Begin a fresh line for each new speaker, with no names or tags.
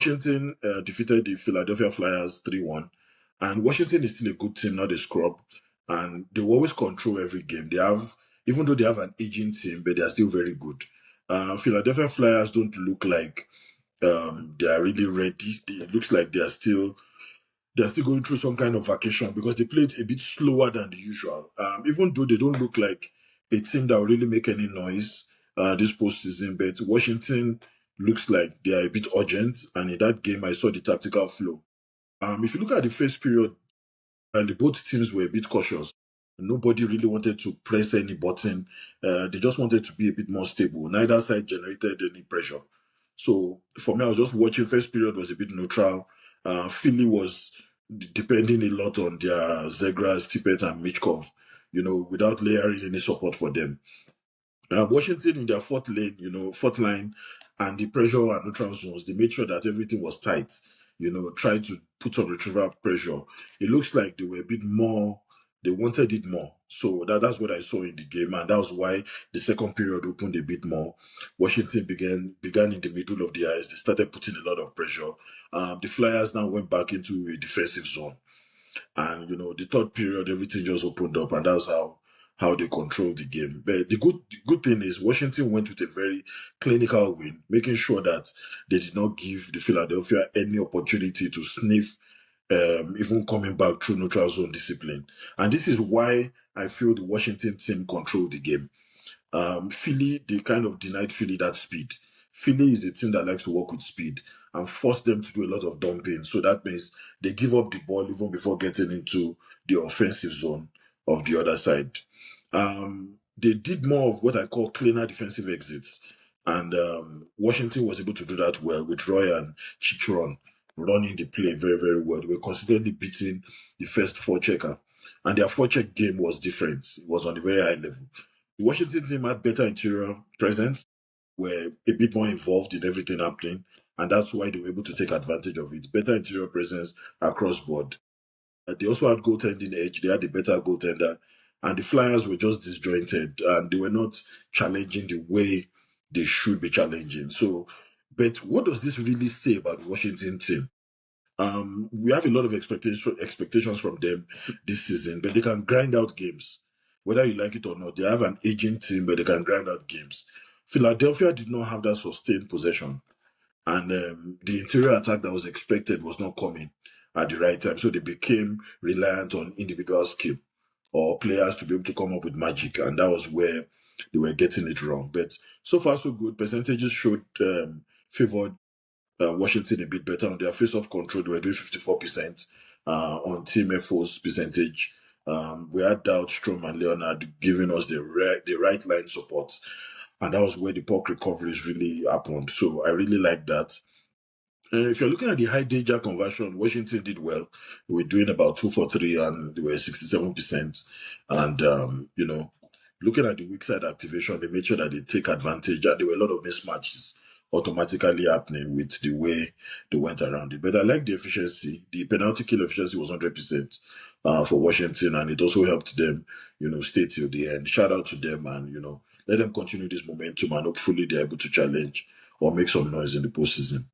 Washington defeated the Philadelphia Flyers 3-1, and Washington is still a good team, not a scrub, and they will always control every game. They have, even though they have an aging team, but they are still very good. Philadelphia Flyers don't look like they are really ready. It looks like they're still going through some kind of vacation because they played a bit slower than the usual. Even though they don't look like a team that will really make any noise this postseason, but Washington looks like they are a bit urgent. And in that game, I saw the tactical flow. If you look at the first period, and both teams were a bit cautious. Nobody really wanted to press any button. They just wanted to be a bit more stable. Neither side generated any pressure. So for me, I was just watching. First period was a bit neutral. Philly was depending a lot on their Zegras, Tippett, and Michkov, without layering any support for them. Washington in their fourth line, and the pressure and neutral zones, they made sure that everything was tight. Trying to put on retrieval pressure. It looks like they were a bit more. They wanted it more. So that's what I saw in the game, and that was why the second period opened a bit more. Washington began in the middle of the ice. They started putting a lot of pressure. The Flyers now went back into a defensive zone. And the third period, everything just opened up, and that's how they controlled the game. But the good thing is Washington went with a very clinical win, making sure that they did not give the Philadelphia any opportunity to sniff, even coming back through neutral zone discipline. And this is why I feel the Washington team controlled the game. Philly, they kind of denied Philly that speed. Philly is a team that likes to work with speed and force them to do a lot of dumping. So that means they give up the ball even before getting into the offensive zone of the other side. They did more of what I call cleaner defensive exits. And Washington was able to do that well with Roy and Chichron running the play very, very well. They were consistently beating the first forechecker. And their forecheck game was different. It was on a very high level. The Washington team had better interior presence, were a bit more involved in everything happening, and that's why they were able to take advantage of it. Better interior presence across board. They also had goaltending edge. They had a better goaltender, and the Flyers were just disjointed, and they were not challenging the way they should be challenging. So, but what does this really say about the Washington team? We have a lot of expectations from them this season, but they can grind out games. Whether you like it or not, they have an aging team, but they can grind out games. Philadelphia did not have that sustained possession, and the interior attack that was expected was not coming at the right time. So they became reliant on individual skill or players to be able to come up with magic, and that was where they were getting it wrong. But so far, so good. Percentages showed favored Washington a bit better on their face-off control. They were doing 54% on Team FO's percentage. We had Dowd, Strom, and Leonard giving us the right line support. And that was where the puck recoveries really happened. So I really like that. If you're looking at the high danger conversion, Washington did well. They were doing about 2 for 3 and they were 67%. And, looking at the weak side activation, they made sure that they take advantage. And there were a lot of mismatches automatically happening with the way they went around it. But I like the efficiency. The penalty kill efficiency was 100% for Washington, and it also helped them, stay till the end. Shout out to them, and, let them continue this momentum, and hopefully they're able to challenge or make some noise in the postseason.